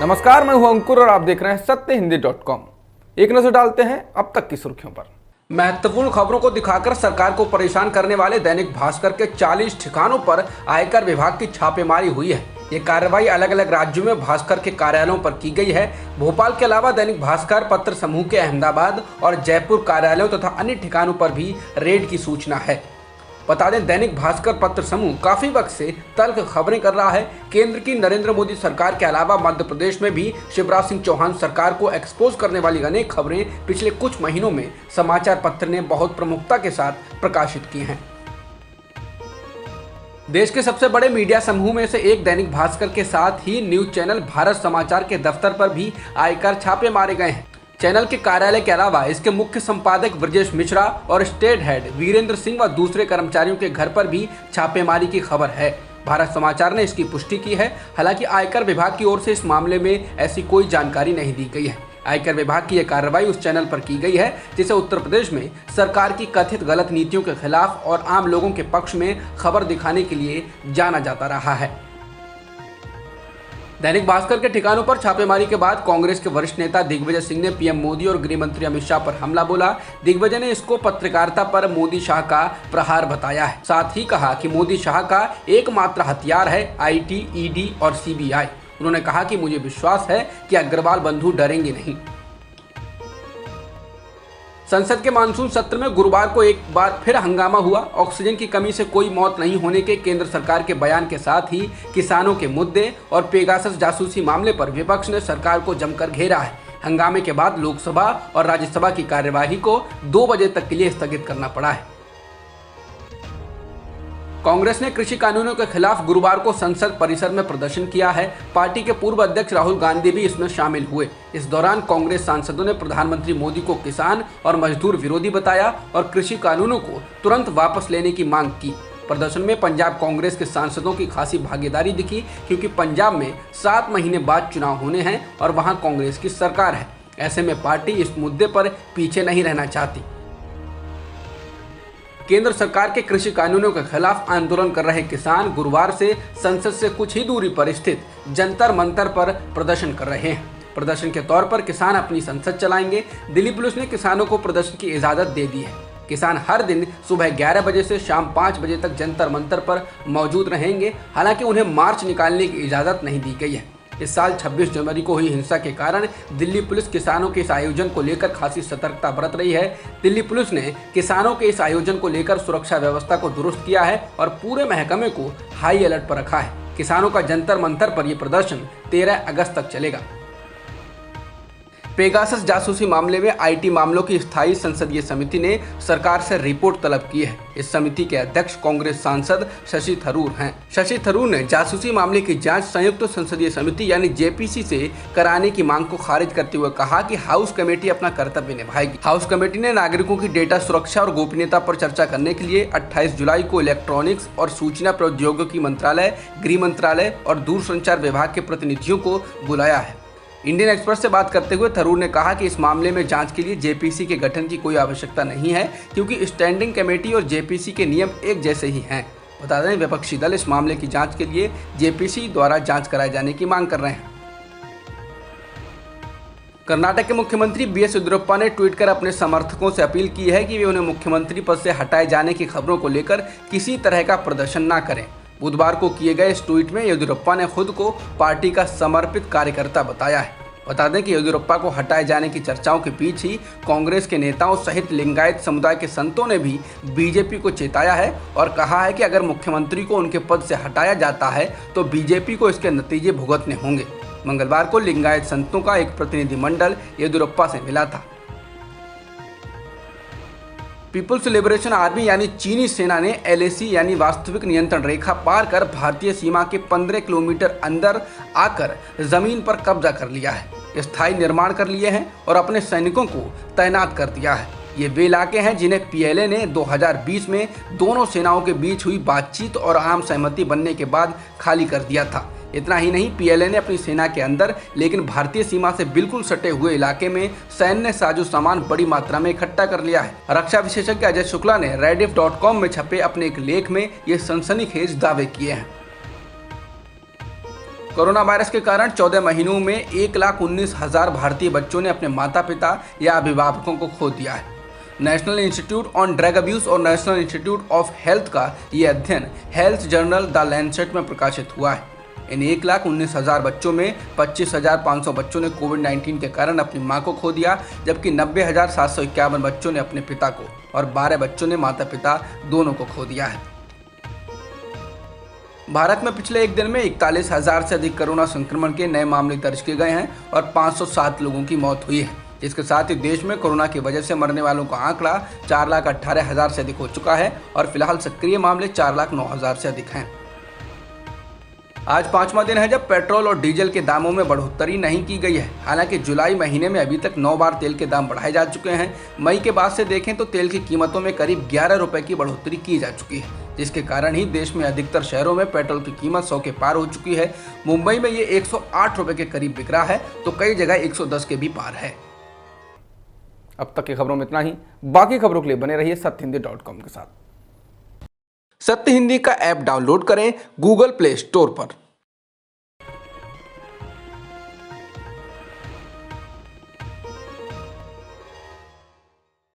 नमस्कार, मैं हूं अंकुर और आप देख रहे हैं सत्यहिंदी.com। एक नजर डालते हैं अब तक की सुर्खियों पर। महत्वपूर्ण खबरों को दिखाकर सरकार को परेशान करने वाले दैनिक भास्कर के 40 ठिकानों पर आयकर विभाग की छापेमारी हुई है। ये कार्रवाई अलग अलग राज्यों में भास्कर के कार्यालयों पर की गई है। भोपाल के अलावा दैनिक भास्कर पत्र समूह के अहमदाबाद और जयपुर कार्यालयों तथा अन्य ठिकानों पर भी रेड की सूचना है। बता दें, दैनिक भास्कर पत्र समूह काफी वक्त से तल्ख खबरें कर रहा है। केंद्र की नरेंद्र मोदी सरकार के अलावा मध्य प्रदेश में भी शिवराज सिंह चौहान सरकार को एक्सपोज करने वाली अनेक खबरें पिछले कुछ महीनों में समाचार पत्र ने बहुत प्रमुखता के साथ प्रकाशित की हैं। देश के सबसे बड़े मीडिया समूह में से एक दैनिक भास्कर के साथ ही न्यूज चैनल भारत समाचार के दफ्तर पर भी आयकर छापे मारे गए हैं। चैनल के कार्यालय के अलावा इसके मुख्य संपादक ब्रजेश मिश्रा और स्टेट हेड वीरेंद्र सिंह व दूसरे कर्मचारियों के घर पर भी छापेमारी की खबर है। भारत समाचार ने इसकी पुष्टि की है। हालांकि आयकर विभाग की ओर से इस मामले में ऐसी कोई जानकारी नहीं दी गई है। आयकर विभाग की यह कार्रवाई उस चैनल पर की गई है जिसे उत्तर प्रदेश में सरकार की कथित गलत नीतियों के खिलाफ और आम लोगों के पक्ष में खबर दिखाने के लिए जाना जाता रहा है। दैनिक भास्कर के ठिकानों पर छापेमारी के बाद कांग्रेस के वरिष्ठ नेता दिग्विजय सिंह ने पीएम मोदी और गृह मंत्री अमित शाह पर हमला बोला। दिग्विजय ने इसको पत्रकारिता पर मोदी शाह का प्रहार बताया है। साथ ही कहा कि मोदी शाह का एकमात्र हथियार है आईटी, ईडी और सीबीआई। उन्होंने कहा कि मुझे विश्वास है कि अग्रवाल बंधु डरेंगे नहीं। संसद के मानसून सत्र में गुरुवार को एक बार फिर हंगामा हुआ। ऑक्सीजन की कमी से कोई मौत नहीं होने के केंद्र सरकार के बयान के साथ ही किसानों के मुद्दे और पेगासस जासूसी मामले पर विपक्ष ने सरकार को जमकर घेरा है। हंगामे के बाद लोकसभा और राज्यसभा की कार्यवाही को 2 बजे तक के लिए स्थगित करना पड़ा है। कांग्रेस ने कृषि कानूनों के खिलाफ गुरुवार को संसद परिसर में प्रदर्शन किया है। पार्टी के पूर्व अध्यक्ष राहुल गांधी भी इसमें शामिल हुए। इस दौरान कांग्रेस सांसदों ने प्रधानमंत्री मोदी को किसान और मजदूर विरोधी बताया और कृषि कानूनों को तुरंत वापस लेने की मांग की। प्रदर्शन में पंजाब कांग्रेस के सांसदों की खासी भागीदारी दिखी, क्योंकि पंजाब में 7 महीने बाद चुनाव होने हैं और वहां कांग्रेस की सरकार है। ऐसे में पार्टी इस मुद्दे पर पीछे नहीं रहना चाहती। केंद्र सरकार के कृषि कानूनों के खिलाफ आंदोलन कर रहे किसान गुरुवार से संसद से कुछ ही दूरी पर स्थित जंतर मंतर पर प्रदर्शन कर रहे हैं। प्रदर्शन के तौर पर किसान अपनी संसद चलाएंगे। दिल्ली पुलिस ने किसानों को प्रदर्शन की इजाजत दे दी है। किसान हर दिन सुबह 11 बजे से शाम 5 बजे तक जंतर मंतर पर मौजूद रहेंगे। हालांकि उन्हें मार्च निकालने की इजाजत नहीं दी गई है। इस साल 26 जनवरी को हुई हिंसा के कारण दिल्ली पुलिस किसानों के इस आयोजन को लेकर खासी सतर्कता बरत रही है। दिल्ली पुलिस ने किसानों के इस आयोजन को लेकर सुरक्षा व्यवस्था को दुरुस्त किया है और पूरे महकमे को हाई अलर्ट पर रखा है। किसानों का जंतर मंतर पर यह प्रदर्शन 13 अगस्त तक चलेगा। पेगासस जासूसी मामले में आईटी मामलों की स्थायी संसदीय समिति ने सरकार से रिपोर्ट तलब की है। इस समिति के अध्यक्ष कांग्रेस सांसद शशि थरूर हैं। शशि थरूर ने जासूसी मामले की जांच संयुक्त संसदीय समिति यानी जेपीसी से कराने की मांग को खारिज करते हुए कहा कि हाउस कमेटी अपना कर्तव्य निभाएगी। हाउस कमेटी ने नागरिकों की डेटा सुरक्षा और गोपनीयता पर चर्चा करने के लिए 28 जुलाई को इलेक्ट्रॉनिक्स और सूचना प्रौद्योगिकी मंत्रालय, गृह मंत्रालय और दूरसंचार विभाग के प्रतिनिधियों को बुलाया है। इंडियन एक्सप्रेस से बात करते हुए थरूर ने कहा कि इस मामले में जांच के लिए जेपीसी के गठन की कोई आवश्यकता नहीं है, क्योंकि स्टैंडिंग कमेटी और जेपीसी के नियम एक जैसे ही हैं। बता दें, विपक्षी दल इस मामले की जांच के लिए जेपीसी द्वारा जांच कराए जाने की मांग कर रहे हैं। कर्नाटक के मुख्यमंत्री बीएस येदियुरप्पा ने ट्वीट कर अपने समर्थकों से अपील की है कि वे उन्हें मुख्यमंत्री पद से हटाए जाने की खबरों को लेकर किसी तरह का प्रदर्शन न करें। बुधवार को किए गए इस ट्वीट में येदियुरप्पा ने खुद को पार्टी का समर्पित कार्यकर्ता बताया है। बता दें कि येदियुरप्पा को हटाए जाने की चर्चाओं के बीच ही कांग्रेस के नेताओं सहित लिंगायत समुदाय के संतों ने भी बीजेपी को चेताया है और कहा है कि अगर मुख्यमंत्री को उनके पद से हटाया जाता है तो बीजेपी को इसके नतीजे भुगतने होंगे। मंगलवार को लिंगायत संतों का एक प्रतिनिधिमंडल येदियुरप्पा से मिला था। पीपुल्स लिबरेशन आर्मी यानी चीनी सेना ने एलएसी यानी वास्तविक नियंत्रण रेखा पार कर भारतीय सीमा के 15 किलोमीटर अंदर आकर जमीन पर कब्जा कर लिया है। स्थायी निर्माण कर लिए हैं और अपने सैनिकों को तैनात कर दिया है। ये वे इलाके हैं जिन्हें पीएलए ने 2020 में दोनों सेनाओं के बीच हुई बातचीत और आम सहमति बनने के बाद खाली कर दिया था। इतना ही नहीं, पीएलए ने अपनी सेना के अंदर लेकिन भारतीय सीमा से बिल्कुल सटे हुए इलाके में सैन्य साजो सामान बड़ी मात्रा में इकट्ठा कर लिया है। रक्षा विशेषज्ञ अजय शुक्ला ने rediff.com में छपे अपने एक लेख में ये सनसनीखेज दावे किए हैं। कोरोना वायरस के कारण 14 महीनों में 1,19,000 भारतीय बच्चों ने अपने माता पिता या अभिभावकों को खो दिया है। National institute on drug abuse और नेशनल इंस्टीट्यूट ऑफ हेल्थ का ये अध्ययन हेल्थ जर्नल द लैंसेट में प्रकाशित हुआ है। इन 1,19,000 बच्चों में 25,500 बच्चों ने कोविड-19 के कारण अपनी मां को खो दिया, जबकि 90,751 बच्चों ने अपने पिता को और 12 बच्चों ने माता पिता दोनों को खो दिया है। भारत में पिछले एक दिन में 41,000 से अधिक कोरोना संक्रमण के नए मामले दर्ज किए गए हैं और 507 लोगों की मौत हुई है। इसके साथ ही देश में कोरोना की वजह से मरने वालों का आंकड़ा 4,18,000 से अधिक हो चुका है और फिलहाल सक्रिय मामले 4,09,000 से अधिक हैं। आज 5वां दिन है जब पेट्रोल और डीजल के दामों में बढ़ोतरी नहीं की गई है। हालांकि जुलाई महीने में अभी तक 9 बार तेल के दाम बढ़ाए जा चुके हैं। मई के बाद से देखें तो तेल की कीमतों में करीब 11 रुपए की बढ़ोतरी की जा चुकी है, जिसके कारण ही देश में अधिकतर शहरों में पेट्रोल की कीमत 100 के पार हो चुकी है। मुंबई में ये 108 रुपए के करीब बिक रहा है तो कई जगह 110 के भी पार है। अब तक की खबरों में इतना ही। बाकी खबरों के लिए बने रहिए सत्यहिंदी.com के साथ। सत्य हिंदी का ऐप डाउनलोड करें गूगल प्ले स्टोर पर।